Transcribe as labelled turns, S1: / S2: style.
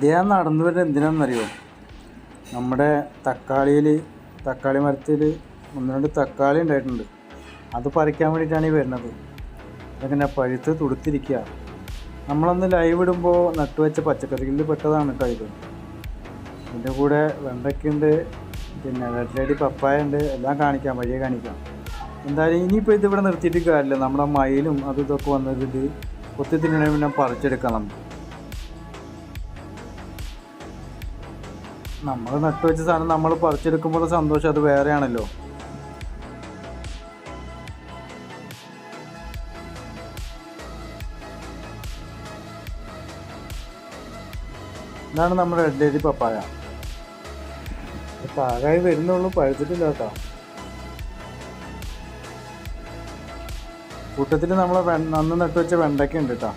S1: ഞാൻ നടന്നു വരുന്നത് എന്തിനാണെന്നറിയോ? നമ്മുടെ തക്കാളി മരത്തിൽ ഒന്ന് രണ്ട് തക്കാളി ഉണ്ടായിട്ടുണ്ട്. അത് പറിക്കാൻ വേണ്ടിയിട്ടാണ് ഈ വരുന്നത്. അതങ്ങനെ പഴുത്ത് തുടുത്തിരിക്കുക. നമ്മളന്ന് ലൈവ് ഇടുമ്പോൾ നട്ടുവെച്ച പച്ചക്കറികളിൽ പെട്ടതാണ് കേട്ടോ ഇത്. ഇതിൻ്റെ കൂടെ വെണ്ടയ്ക്കുണ്ട്, പിന്നെ റെഡ് ലേഡി പപ്പായ ഉണ്ട്. എല്ലാം കാണിക്കാം, വഴിയെ കാണിക്കാം. എന്തായാലും ഇനിയിപ്പോൾ ഇതിവിടെ നിർത്തിയിട്ട് കാര്യമില്ല. നമ്മുടെ മയിലും അതും ഇതൊക്കെ വന്നത് ഇത് കൊത്തി തിന്നണേ പിന്നെ പറിച്ചെടുക്കാം. നമ്മൾ നട്ടുവെച്ച സാധനം നമ്മൾ പറിച്ചെടുക്കുമ്പോൾ സന്തോഷം അത് വേറെയാണല്ലോ. ഇതാണ് നമ്മുടെ റെഡ് ലേഡി പപ്പായ. പാകമായി വരുന്നുള്ളൂ, പഴുത്തിട്ടില്ല കേട്ടോ. കൂട്ടത്തിൽ നമ്മൾ അന്ന് നട്ടുവെച്ച വെണ്ടയ്ക്ക ഉണ്ട് കേട്ടോ.